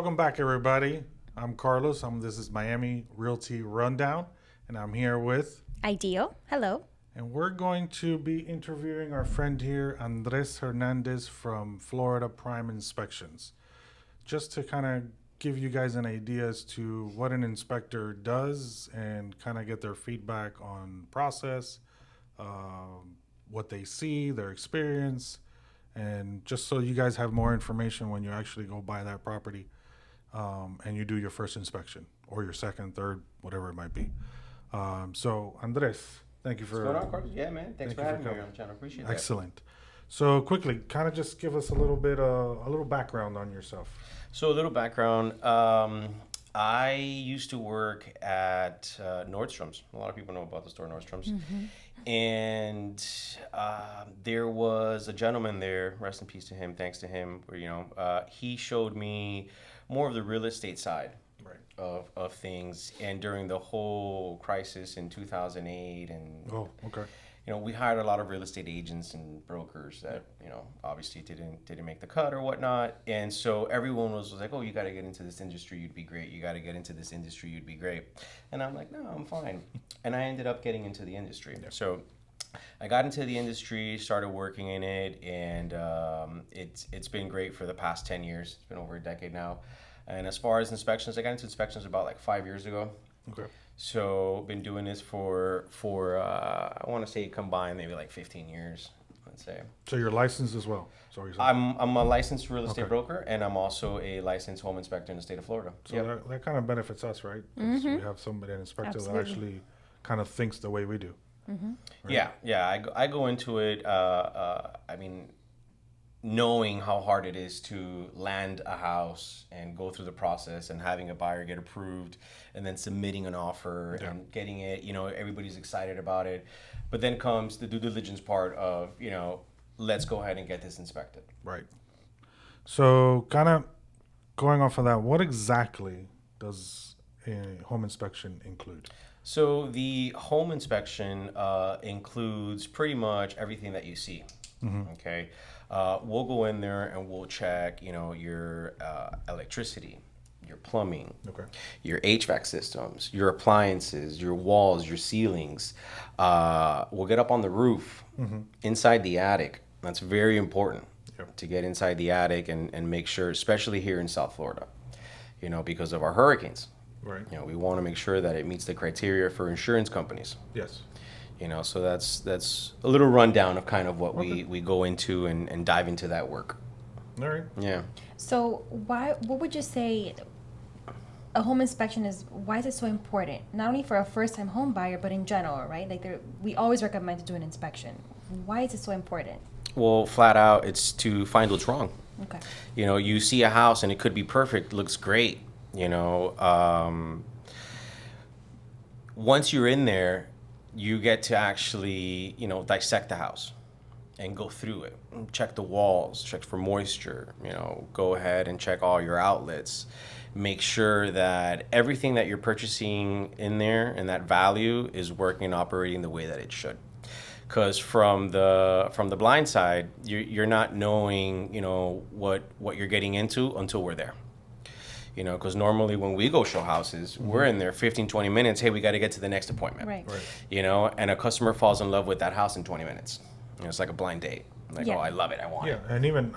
Welcome back, everybody. I'm Carlos. This is Miami Realty Rundown, and I'm here with, Ideal. Hello. and we're going to be interviewing our friend here, Andres Hernandez from Florida Prime Inspections, just to kind of give you guys an idea as to what an inspector does and kind of get their feedback on process, what they see, their experience, and just so you guys have more information when you actually go buy that property, and you do your first inspection or your second, third, whatever it might be. So Andres, thank you for What's going on, Carlos? Yeah, man. Thanks thank for you for having me coming. on the channel. Appreciate that. Excellent. So quickly, kind of just give us a little bit, a little background on yourself. So a little background. I used to work at Nordstrom's. A lot of people know about the store Nordstrom's. And there was a gentleman there, rest in peace to him, thanks to him, where, he showed me more of the real estate side Right. of things. And during the whole crisis in 2008 and Oh, okay. we hired a lot of real estate agents and brokers that, obviously didn't make the cut or whatnot. And so everyone was like, oh, you got to get into this industry. You'd be great. You got to get into this industry. You'd be great. And I'm like, no, I'm fine. And I ended up getting into the industry. So I got into the industry, started working in it, and it's been great for the past 10 years. It's been over a decade now. And as far as inspections, I got into inspections about like 5 years ago. Okay. So been doing this for I want to say combined maybe like 15 years, let's say. So you're licensed as well. Sorry. I'm a licensed real estate Okay. broker, and I'm also a licensed home inspector in the state of Florida. So that kind of benefits us, right? 'Cause we have somebody, an inspector that Absolutely. actually kind of thinks the way we do. Right. Yeah. I go into it. I mean, knowing how hard it is to land a house and go through the process and having a buyer get approved and then submitting an offer Yeah. and getting it, everybody's excited about it. But then comes the due diligence part of, let's go ahead and get this inspected. Right. So kind of going off of that, what exactly does a home inspection include? So the home inspection includes pretty much everything that you see. Okay, we'll go in there and we'll check, your electricity, your plumbing, Okay. your HVAC systems, your appliances, your walls, your ceilings. We'll get up on the roof, inside the attic. That's very important Yep. to get inside the attic and make sure, especially here in South Florida, because of our hurricanes. Right. We want to make sure that it meets the criteria for insurance companies. Yes. So that's a little rundown of kind of what we go into and dive into that work. All right. Yeah. So what would you say a home inspection is, why is it so important? Not only for a first-time home buyer, but in general, right? Like we always recommend to do an inspection. Why is it so important? Well, flat out, it's to find what's wrong. Okay. You see a house and it could be perfect, looks great. Once you're in there, you get to actually, dissect the house and go through it. Check the walls, check for moisture, go ahead and check all your outlets. Make sure that everything that you're purchasing in there and that value is working and operating the way that it should. Because from the blind side, you're not knowing, what you're getting into until we're there. Because normally when we go show houses, we're in there 15, 20 minutes. Hey, we got to get to the next appointment. Right. Right. And a customer falls in love with that house in 20 minutes. It's like a blind date. Like, Yeah. oh, I love it. I want Yeah, it. and even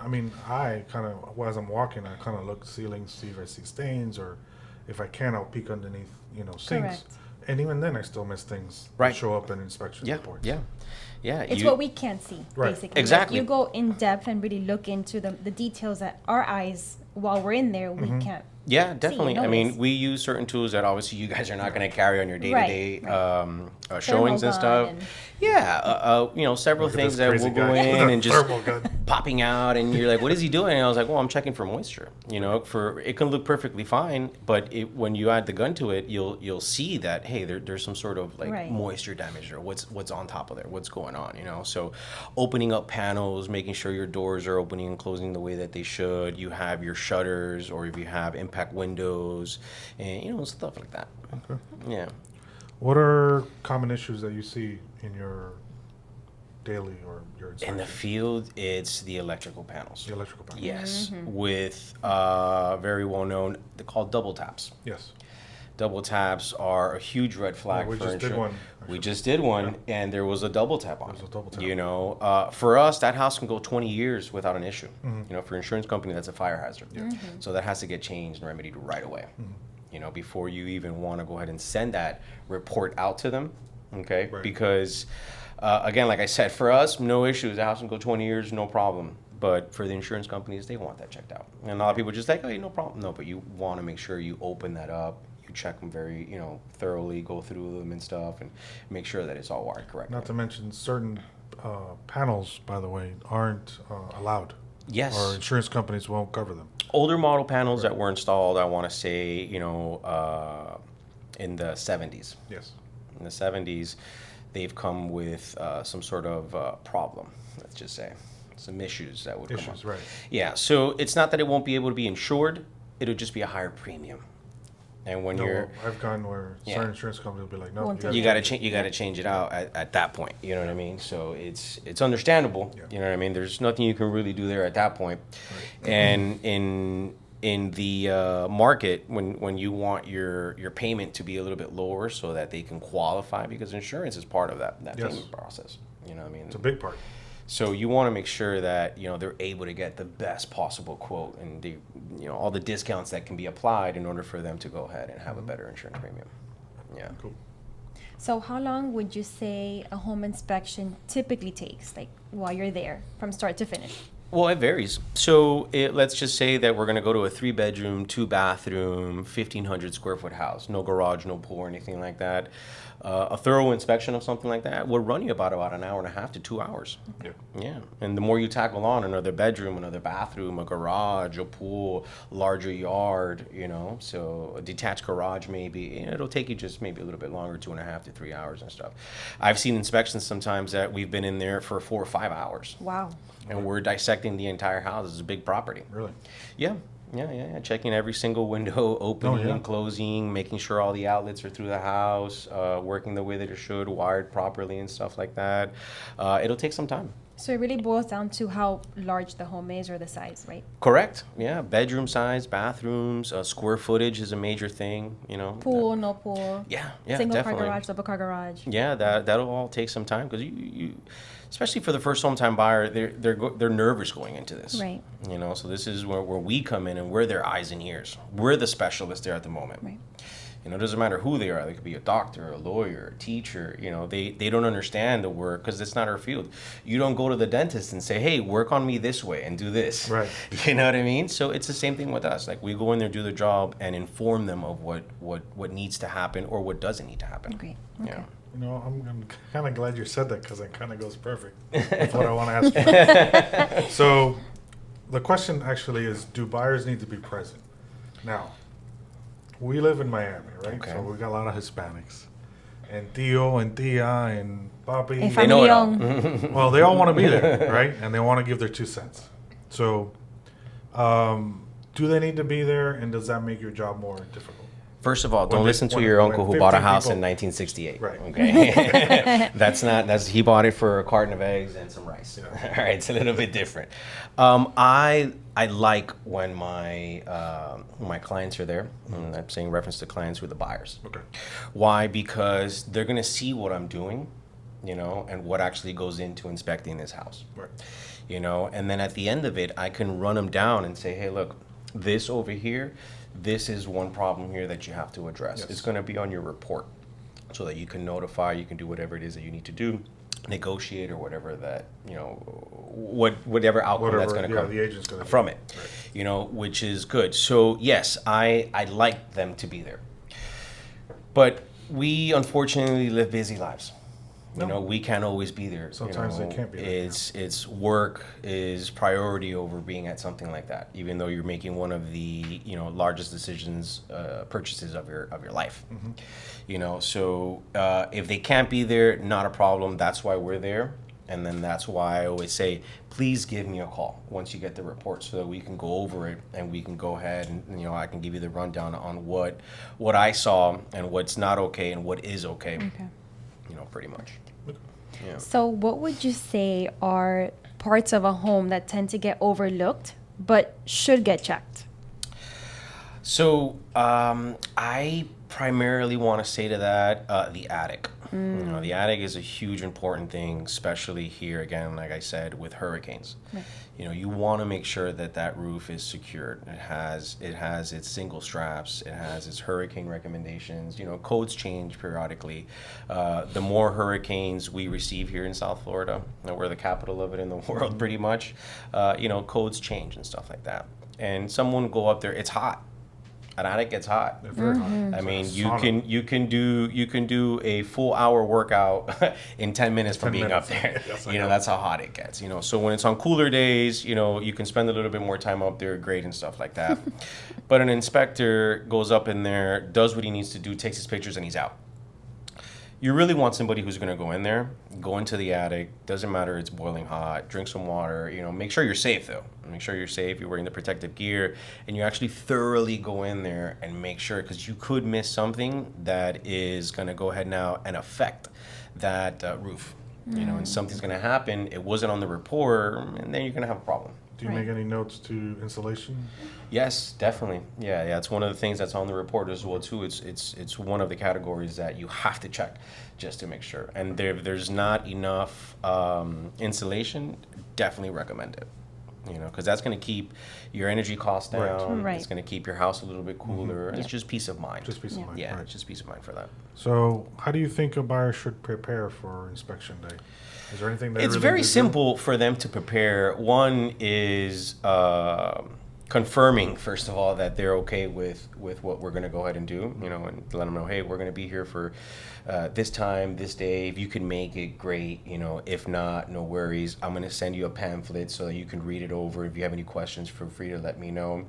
I kind of, as I'm walking, I kind of look ceilings, see if I see stains, or if I can, I'll peek underneath, sinks. Correct. And even then, I still miss things that Right. show up in inspection Yeah, reports. yeah. It's what we can't see, Right. basically. Like, Exactly. you go in depth and really look into the details that our eyes, while we're in there, we can't. Yeah, definitely. I mean, notice. we use certain tools that obviously you guys are not going to carry on your day-to-day Right. showings and Thermal stuff. gun and- Yeah, several Look at things this that crazy will go guy with in a and just thermal gun. popping out, and you're like, "What is he doing?" And I was like, "Well, I'm checking for moisture." For it can look perfectly fine, but when you add the gun to it, you'll see that hey, there's some sort of like Right. moisture damage or what's on top of there, what's going on. So opening up panels, making sure your doors are opening and closing the way that they should. You have your shutters, or if you have impact windows, and stuff like that. Okay. Yeah. What are common issues that you see in your daily or your In the inspection? field, it's the electrical panels. The electrical panel. Yes, with very well known, they're called double taps. Yes. Double taps are a huge red flag we for just did insurance. one, We actually. just did one, and there was a double tap on There it. was a double tap. You know, for us, that house can go 20 years without an issue. Mm-hmm. You know, for insurance company, that's a fire hazard. So that has to get changed and remedied right away. You know, before you even want to go ahead and send that report out to them. Okay, Right. because again, like I said, for us, no issues. The house can go 20 years, no problem. But for the insurance companies, they want that checked out. And a lot of people just like, oh, no problem. No, but you want to make sure you open that up. You check them very, thoroughly, go through them and stuff, and make sure that it's all wired correctly. Not to mention certain panels, by the way, aren't allowed. Yes. Or insurance companies won't cover them. Older model panels that were installed, I want to say, in the 70s. Yes. In the 70s, they've come with some sort of problem, let's just say. Some issues that would come Issues, up. right. Yeah, so it's not that it won't be able to be insured, it'll just be a higher premium. And when No, you're... I've gone where Yeah. certain insurance companies will be like, no, Won't You gotta change. You gotta change it out at that point. You know what I mean? So it's understandable. Yeah. You know what I mean? There's nothing you can really do there at that point. Right. And in the market, when you want your payment to be a little bit lower so that they can qualify, because insurance is part of that Yes. payment process. You know what I mean? It's a big part. So you want to make sure that they're able to get the best possible quote and all the discounts that can be applied in order for them to go ahead and have a better insurance premium. Yeah. Cool. So how long would you say a home inspection typically takes, like while you're there, from start to finish? Well, it varies. So let's just say that we're going to go to a 3-bedroom, 2-bathroom, 1,500 square foot house. No garage, no pool or anything like that. A thorough inspection of something like that will run you about an hour and a half to 2 hours. Yeah. Yeah. And the more you tackle on another bedroom, another bathroom, a garage, a pool, larger yard, so a detached garage maybe, it'll take you just maybe a little bit longer, 2.5 to 3 hours and stuff. I've seen inspections sometimes that we've been in there for 4 or 5 hours. Wow. And we're dissecting the entire house. It's a big property. Really? Yeah. Checking every single window, opening yeah. and closing, making sure all the outlets are through the house, working the way that it should, wired properly and stuff like that. It'll take some time. So it really boils down to how large the home is or the size, right? Correct. Yeah. Bedroom size, bathrooms, square footage is a major thing. Pool, no pool. Yeah. Single Definitely. car garage, double car garage. Yeah, that'll all take some time because you especially for the first home time buyer, they're nervous going into this. Right. So this is where we come in and we're their eyes and ears. We're the specialists there at the moment. Right. It doesn't matter who they are. They could be a doctor, a lawyer, a teacher. They don't understand the work because it's not our field. You don't go to the dentist and say, hey, work on me this way and do this. Right. You know what I mean? So it's the same thing with us. Like we go in there, do the job, and inform them of what needs to happen or what doesn't need to happen. Okay. Yeah. I'm kind of glad you said that because it kind of goes perfect with what I want to ask you. So the question actually is, do buyers need to be present? Now, we live in Miami, right? Okay. So we got a lot of Hispanics. And Tio and Tia and Papi. And They know it all. familion. Well, they all want to be there, right? And they want to give their 2 cents. So do they need to be there, and does that make your job more difficult? First of all, When don't they- listen to when- your uncle when who bought a 50 house in people- 1968. Right. Okay. He bought it for a carton of eggs and some rice. Yeah. All right, it's a little bit different. I like when my clients are there. And I'm saying reference to clients who are the buyers. Okay. Why? Because they're gonna see what I'm doing, and what actually goes into inspecting this house. Right. And then at the end of it, I can run them down and say, hey, look, this over here, this is one problem here that you have to address. Yes. It's going to be on your report so that you can notify, you can do whatever it is that you need to do, negotiate or whatever that, whatever outcome that's going to come the agent's going to from it, Right. which is good. So yes, I like them to be there. But we unfortunately live busy lives. No. We can't always be there. Sometimes they can't be there, It's work is priority over being at something like that, even though you're making one of the largest decisions, purchases of your life. Mm-hmm. So if they can't be there, not a problem. That's why we're there, and then that's why I always say, please give me a call once you get the report so that we can go over it and we can go ahead and I can give you the rundown on what I saw and what's not okay and what is okay. Okay. Pretty much. Yeah. So, what would you say are parts of a home that tend to get overlooked but should get checked? So I primarily want to say to that the attic. You know, the attic is a huge important thing, especially here again, like I said, with hurricanes. Right. You know, you want to make sure that that roof is secured. It has its single straps. It has its hurricane recommendations. You know, codes change periodically. The more hurricanes we receive here in South Florida, you know, we're the capital of it in the world, pretty much. You know, codes change and stuff like that. And someone will go up there. It's hot. An attic gets hot. They're very hot. I It's mean, like a you sauna. can do a full hour workout in 10 minutes from 10 being minutes. up there. Yes, I You know, know. that's how hot it gets. You know, so when it's on cooler days, you know, you can spend a little bit more time up there, great and stuff like that. But an inspector goes up in there, does what he needs to do, takes his pictures, and he's out. You really want somebody who's going to go in there, go into the attic, doesn't matter, it's boiling hot, drink some water, you know, make sure you're safe though. Make sure you're safe, you're wearing the protective gear, and you actually thoroughly go in there and make sure, because you could miss something that is going to go ahead now and affect that roof. You know, and something's going to happen, it wasn't on the report, and then you're going to have a problem. Do you Right. make any notes to insulation? Yes, definitely. Yeah, it's one of the things that's on the report as well too. It's one of the categories that you have to check just to make sure. And there's not enough insulation. Definitely recommend it. You know, because that's going to keep your energy costs Right. down. Right. It's going to keep your house a little bit cooler. And it's just peace of mind. Just peace Yeah. of mind. yeah, Right. it's just peace of mind for that. So, how do you think a buyer should prepare for inspection day? Is there anything they It's really very need to do? simple for them to prepare. One is confirming, first of all, that they're okay with what we're going to go ahead and do, you know, and let them know, hey, we're going to be here for this time, this day. If you can make it, great. You know, if not, no worries. I'm going to send you a pamphlet so that you can read it over. If you have any questions, feel free to let me know.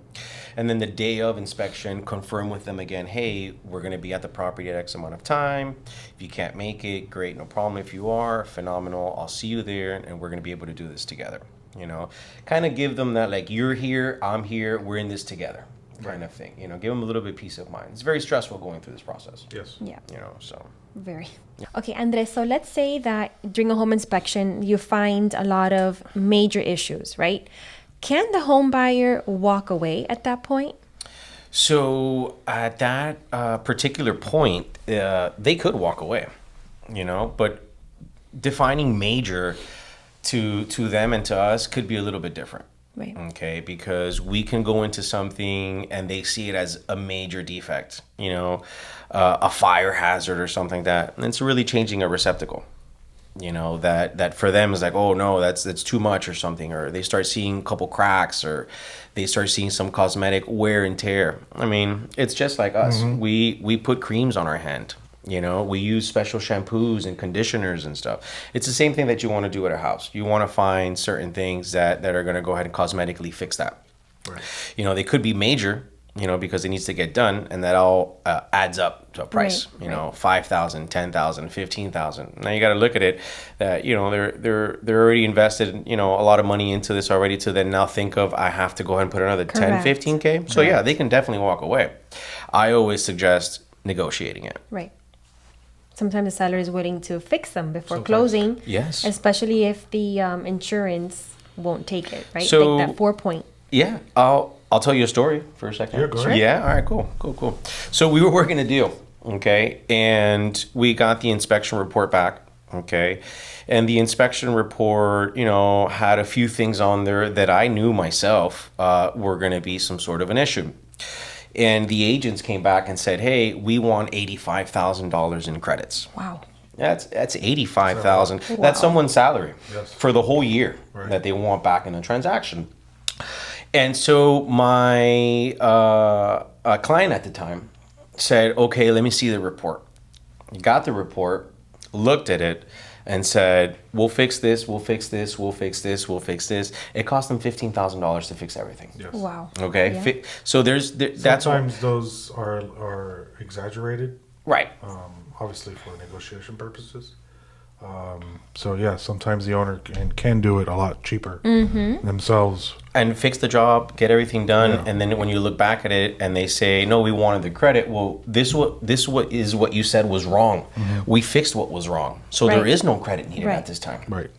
And then the day of inspection, confirm with them again, hey, we're going to be at the property at X amount of time. If you can't make it, great, no problem. If you are, phenomenal. I'll see you there, and we're going to be able to do this together. You know, kind of give them that, like, you're here, I'm here, we're in this together kind of thing. You know, give them a little bit of peace of mind. It's very stressful going through this process. Yes. Yeah. You know, so. Very. Okay, Andres, so let's say that during a home inspection, you find a lot of major issues, right? Can the home buyer walk away at that point? So at that particular point, they could walk away, you know, but defining major to them and to us could be a little bit different. Right. Okay, because we can go into something and they see it as a major defect, you know, a fire hazard or something like that. And it's really changing a receptacle, you know, that for them is like, oh no, that's too much or something, or they start seeing a couple cracks, or they start seeing some cosmetic wear and tear. I mean, it's just like us. We put creams on our hand. You know, we use special shampoos and conditioners and stuff. It's the same thing that you want to do at a house. You want to find certain things that are going to go ahead and cosmetically fix that. Right. You know, they could be major, you know, because it needs to get done, and that all adds up to a price. Right, You know, 5,000, 10,000, 15,000. Now you got to look at it that, you know, they're already invested, you know, a lot of money into this already, to then now think of, I have to go ahead and put another 10, Correct. 15K. So yeah, they can definitely walk away. I always suggest negotiating it. Right. Sometimes the seller is willing to fix them before Sometimes. closing, Yes. especially if the insurance won't take it, right? So- like that 4 point. Yeah, I'll tell you a story for a second. Yeah, go ahead. Yeah, all right, cool. So we were working a deal, okay, and we got the inspection report back, okay, and the inspection report, you know, had a few things on there that I knew myself were going to be some sort of an issue. And the agents came back and said, hey, we want $85,000 in credits. Wow. That's $85,000. Wow. That's someone's salary Yes. for the whole year Right. that they want back in a transaction. And so my client at the time said, okay, let me see the report. Got the report, looked at it, and said, we'll fix this, we'll fix this, we'll fix this, we'll fix this. It cost them $15,000 to fix everything. Yes. Wow. Okay? Yeah. So that's Sometimes those are exaggerated, right. obviously for negotiation purposes. So yeah, sometimes the owner can do it a lot cheaper themselves. And fix the job, get everything done, Yeah. and then when you look back at it and they say, "No, we wanted the credit." Well, what is what you said was wrong. We fixed what was wrong, so there Right. is no credit needed Right. at this time. Right.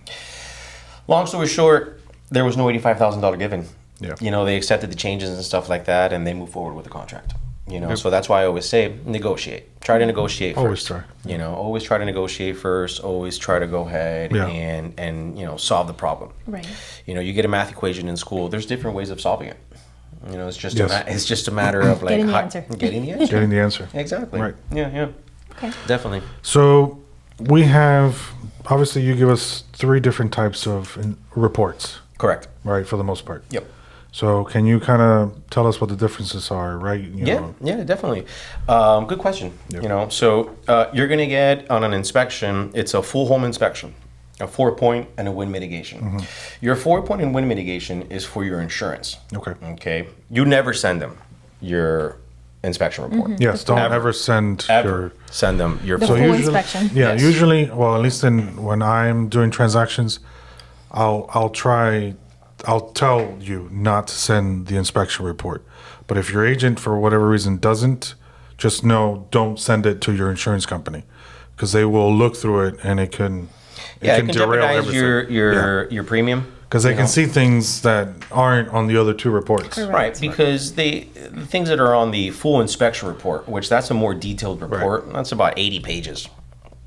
Long story short, there was no $85,000 given. Yeah. You know, they accepted the changes and stuff like that, and they moved forward with the contract. You know, so that's why I always say negotiate. Try to negotiate first. Always try. You know, always try to negotiate first. Always try to go ahead Yeah. and you know, solve the problem. Right. You know, you get a math equation in school. There's different ways of solving it. You know, it's just Yes. it's just a matter of like Getting the answer. Getting the answer. Getting the answer. Exactly. Right. Yeah. Okay. Definitely. So we have, obviously you give us 3 different types of reports, Correct. right, for the most part. Yep. So can you kind of tell us what the differences are, right? You know? Yeah, definitely. Good question. Yeah. You know, so you're gonna get on an inspection. It's a full home inspection, a 4-point and a wind mitigation. Your 4-point and wind mitigation is for your insurance. Okay. Okay. You never send them your inspection report. Yes, don't Ever. ever send Ever your... send them your The full. full usually, inspection. Yeah, Yes. usually, well, at least when I'm doing transactions, I'll tell you not to send the inspection report. But if your agent, for whatever reason, doesn't, just know, don't send it to your insurance company, because they will look through it and it can jeopardize your premium. because they can see things that aren't on the other 2 reports. Correct. Right, because the things that are on the full inspection report, which that's a more detailed report, that's about 80 pages.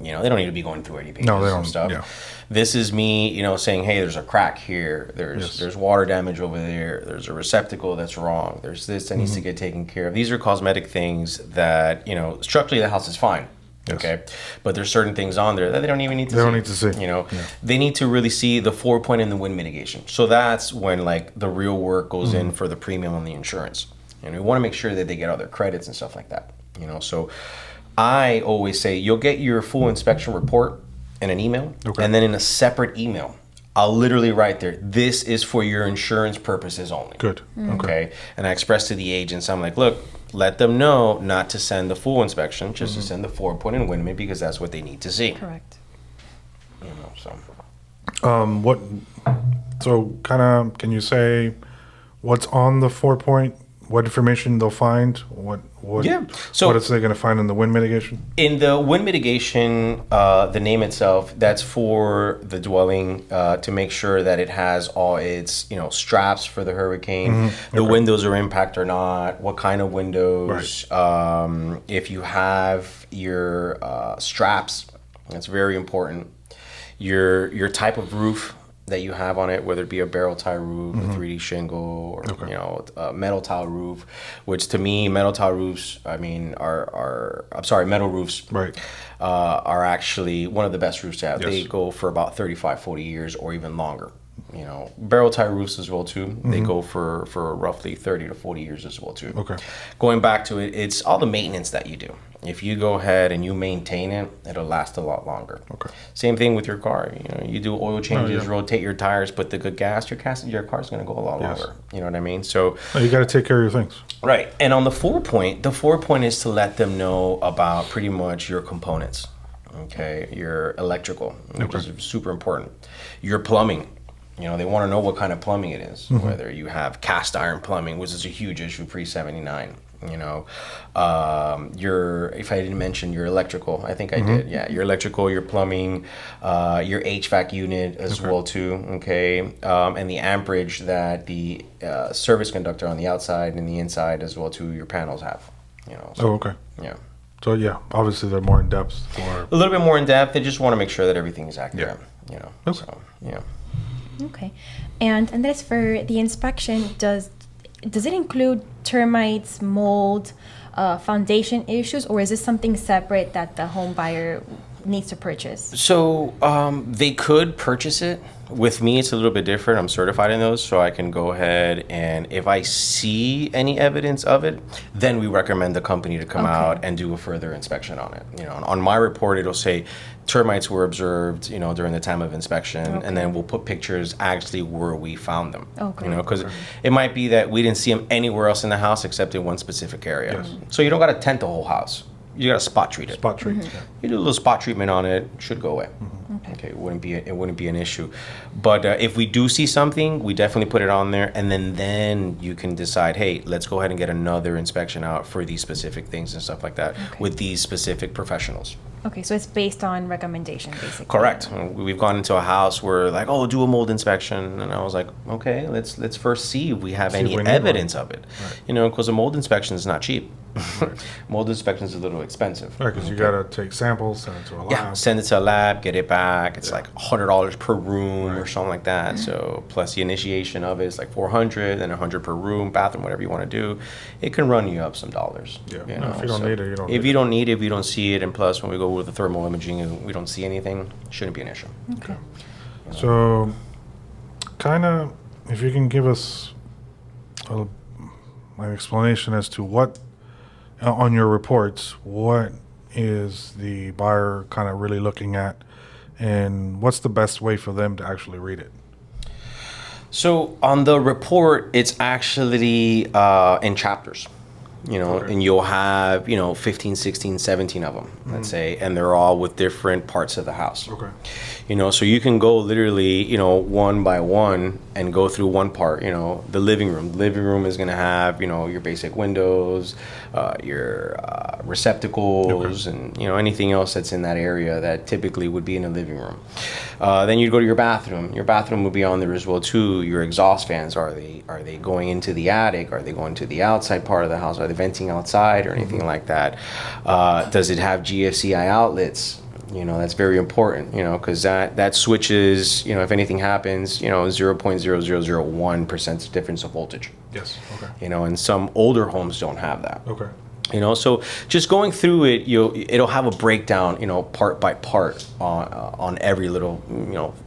You know, they don't need to be going through 80 pages No, they of don't, stuff. yeah. This is me, you know, saying, hey, there's a crack here. There's water damage over there. There's a receptacle that's wrong. There's this that needs to get taken care of. These are cosmetic things that, you know, structurally the house is fine. Yes. Okay. But there's certain things on there that they don't even need to see. They don't need to see. You know, they need to really see the 4-point and the wind mitigation. So that's when like the real work goes in for the premium on the insurance. And we want to make sure that they get all their credits and stuff like that. You know, so I always say you'll get your full inspection report in an email, Okay. and then in a separate email, I'll literally write there, this is for your insurance purposes only. Good. Okay. And I express to the agents, I'm like, look, let them know not to send the full inspection, just to send the 4-point and wind because that's what they need to see. Correct. You know, so. So kind of, can you say what's on the 4-point? What information they'll find? What? Yeah. So- what is they going to find in the wind mitigation? In the wind mitigation, the name itself, that's for the dwelling to make sure that it has all its, you know, straps for the hurricane, the windows are impact or not, what kind of windows, if you have your straps, that's very important. Your type of roof that you have on it, whether it be a barrel tie roof, a 3D shingle, or you know, a metal tile roof, which to me, metal tile roofs, I mean, metal roofs, Right. are actually one of the best roofs to have. Yes. They go for about 35, 40 years or even longer. You know, barrel tie roofs as well too. They go for roughly 30 to 40 years as well too. Okay. Going back to it, it's all the maintenance that you do. If you go ahead and you maintain it, it'll last a lot longer. Okay. Same thing with your car. You know, you do oil changes, rotate your tires, put the good gas. Your car's going to go a lot Yes. longer. You know what I mean? So, You got to take care of your things. right. And on the 4-point, the 4-point is to let them know about pretty much your components. Okay, your electrical, which is super important. Your plumbing. You know, they want to know what kind of plumbing it is. Whether you have cast iron plumbing, which is a huge issue pre-79. You know, if I didn't mention your electrical, I think I did. Yeah, your electrical, your plumbing, your HVAC unit as well too. Okay, and the amperage that the service conductor on the outside and the inside as well too. Your panels have. You know. So, Oh, okay. yeah. So yeah, obviously they're more in depth. A little bit more in depth. They just want to make sure that everything is accurate. You know. Okay. So yeah. Okay. And that's for the inspection. Does it include termites, mold, foundation issues, or is this something separate that the home buyer needs to purchase? So they could purchase it. With me, it's a little bit different. I'm certified in those, so I can go ahead and if I see any evidence of it, then we recommend the company to come out and do a further inspection on it. You know, on my report, it'll say termites were observed, you know, during the time of inspection, and then we'll put pictures actually where we found them. Okay. You know, because it might be that we didn't see them anywhere else in the house except in one specific area. So you don't got to tent the whole house. you got to spot treat it. Spot treatment. You do a little spot treatment on it, should go away. Okay, it wouldn't be an issue. But if we do see something, we definitely put it on there, and then you can decide, hey, let's go ahead and get another inspection out for these specific things and stuff like that with these specific professionals. Okay, so it's based on recommendation, basically. Correct. We've gone into a house where like, oh, do a mold inspection, and I was like, okay, let's first see if we have See any if we need evidence one. of it. You know, because a mold inspection is not cheap. Mold inspection is a little expensive. Right, because you gotta take samples, send it to a lab. Yeah, send it to a lab, get it back. It's like $100 per room or something like that. So plus the initiation of it is like $400, then $100 per room, bathroom, whatever you want to do. It can run you up some dollars. Yeah. You No, know, if you don't so need it, you don't. If need you it. don't need it, if you don't see it, and plus when we go with the thermal imaging and we don't see anything, shouldn't be an issue. Okay. So, kind of, if you can give us an explanation as to what, on your reports, what is the buyer kind of really looking at, and what's the best way for them to actually read it? So on the report, it's actually in chapters, you know, Okay. and you'll have, 15, 16, 17 of them, let's say, and they're all with different parts of the house. Okay. So you can go literally, one by one and go through one part, the living room. The living room is going to have, your basic windows, your receptacles, and, anything else that's in that area that typically would be in a living room. Then you'd go to your bathroom. Your bathroom would be on there as well, too. Your exhaust fans, are they going into the attic? Are they going to the outside part of the house? Are they venting outside or anything like that? Does it have GFCI outlets? That's very important, because that switches, if anything happens, 0.0001% difference of voltage. Yes. Okay. And some older homes don't have that. Okay. So just going through it, it'll have a breakdown, part by part on every little,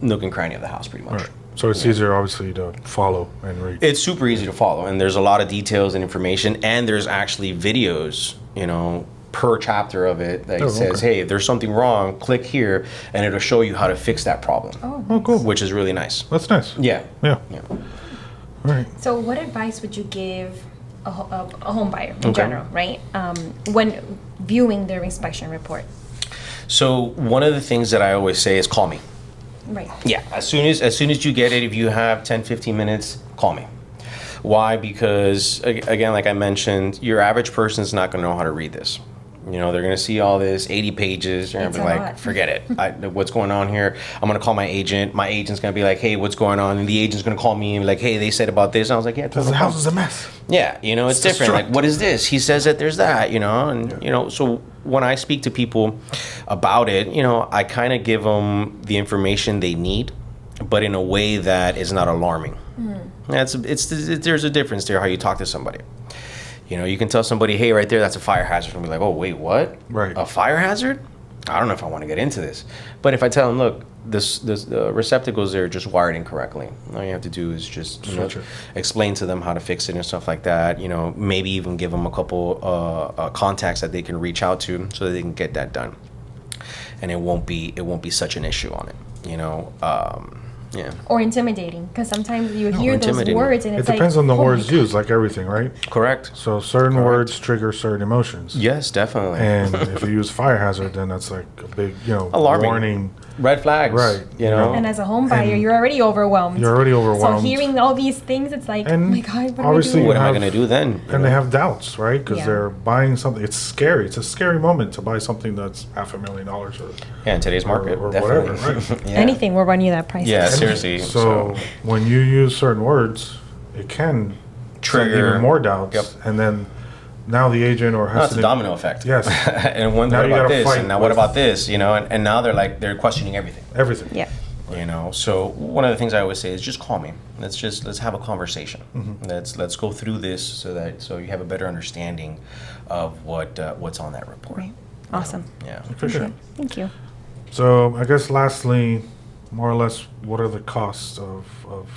nook and cranny of the house, pretty much. All right. So it's easier, obviously, to follow and read. It's super easy to follow, and there's a lot of details and information, and there's actually videos, per chapter of it that says, hey, if there's something wrong, click here, and it'll show you how to fix that problem. Oh, cool. Which is really nice. That's nice. Yeah. Yeah. Yeah. All right. So what advice would you give a home buyer in Okay. general, right? When viewing their inspection report? So one of the things that I always say is call me. Right. Yeah, as soon as you get it, if you have 10, 15 minutes, call me. Why? Because again, like I mentioned, your average person is not going to know how to read this. They're going to see all this 80 pages. They're going It's to be a like, lot. forget it. What's going on here? I'm going to call my agent. My agent's going to be like, hey, what's going on? And the agent's going to call me and be like, hey, they said about this. And I was like, yeah, Because the house is a mess. yeah, it's different. Like, what is this? He says that there's that, and so when I speak to people about it, I kind of give them the information they need, but in a way that is not alarming. There's a difference there how you talk to somebody. You can tell somebody, hey, right there, that's a fire hazard, and be like, oh, wait, what? Right. A fire hazard? I don't know if I want to get into this. But if I tell them, look, the receptacles there are just wired incorrectly. All you have to do is just Switch it. explain to them how to fix it and stuff like that. Maybe even give them a couple contacts that they can reach out to so that they can get that done. And it won't be such an issue on it. Yeah. Or intimidating, because sometimes you No, hear those intimidating. words and It it's depends like, on the oh my words God. used, like everything, right? Correct. So certain Correct. words trigger certain emotions. Yes, definitely. And if you use fire hazard, then that's like a big, Alarming. warning. Red flags. Right. And as a home buyer, And you're already overwhelmed. You're already overwhelmed. So hearing all these things, it's like, And oh my God, what obviously am I What doing? am I have- going to do then? And they have doubts, right? Because Yeah. they're buying something. It's scary. It's a scary moment to buy something that's $500,000 or Yeah, in today's market, or definitely. whatever, right? Yeah. Anything will run you that price. Yeah, seriously. So when you use certain words, it can send Trigger even more doubts. Yep. And then now the agent or No, has it's a to domino effect. Yes. And one Now what you about gotta this, fight and now what with- about this, and now they're questioning everything. everything. Yeah. So one of the things I always say is just call me. Let's have a conversation. Mm-hmm. Let's go through this so you have a better understanding of what's on that report. Right. Awesome. Yeah. For sure. Thank you. So I guess lastly, more or less, what are the costs of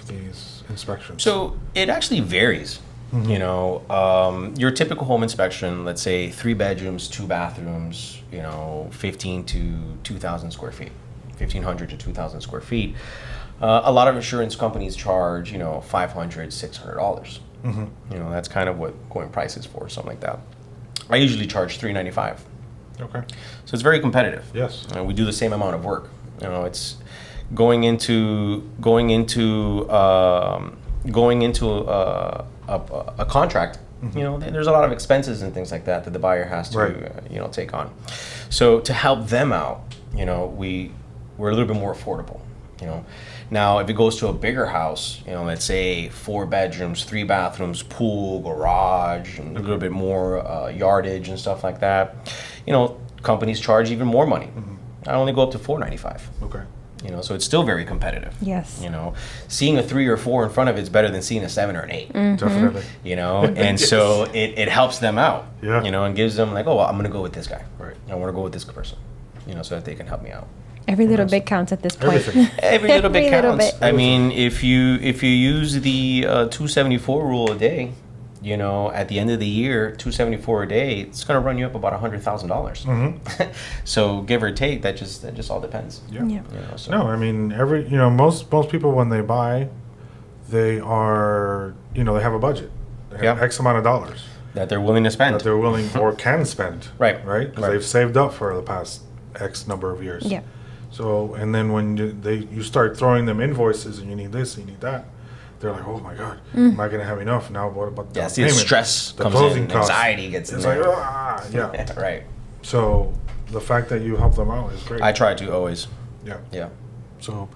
these inspections? So it actually varies. Your typical home inspection, let's say 3 bedrooms, 2 bathrooms, 15 to 2,000 square feet, 1,500 to 2,000 square feet. A lot of insurance companies charge, $500, $600. That's kind of what going price is for, something like that. I usually charge $395. Okay. So it's very competitive. Yes. We do the same amount of work. It's going into a contract. There's a lot of expenses and things like that that the buyer has to Right. take on. So to help them out, we're a little bit more affordable. Now if it goes to a bigger house, let's say 4 bedrooms, 3 bathrooms, pool, garage, and a little bit more yardage and stuff like that, companies charge even more money. I only go up to $495. Okay. So it's still very competitive. Yes. Seeing a 3 or 4 in front of it is better than seeing a 7 or an 8. Definitely. And so it helps them out. Yeah. And gives them like, oh, well, I'm gonna go with this guy. Right. I want to go with this person. So that they can help me out. Every little bit counts at this point. Everything. Every little bit Every little counts. bit. I mean, if you use the 274 rule a day, at the end of the year, 274 a day, it's gonna run you up about $100,000. So give or take, that just all depends. Yeah. Yeah. So. No, I mean most people when they buy, they are they have a budget. They have Yeah. X amount of dollars That they're willing to spend. that they're willing or can spend. Right. Right. Because Right. they've saved up for the past X number of years. Yeah. So and then when you start throwing them invoices and you need this, you need that, they're like, oh my god, am I gonna have enough now? What about the Yeah, see, payment? the stress The comes closing in, costs. anxiety gets in It's there. like yeah. Right. So the fact that you help them out is great. I try to always. Yeah. Yeah. So,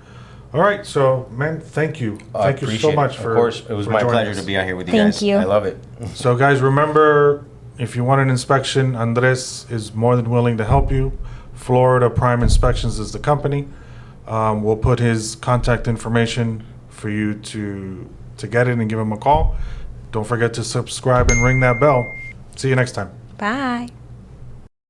all right. So, man, thank you. I Thank you so appreciate much it. for. Of course, it was for my joining pleasure us. to be out here with you Thank guys. you. I love it. So, guys, remember, if you want an inspection, Andres is more than willing to help you. Florida Prime Inspections is the company. We'll put his contact information for you to get it and give him a call. Don't forget to subscribe and ring that bell. See you next time. Bye.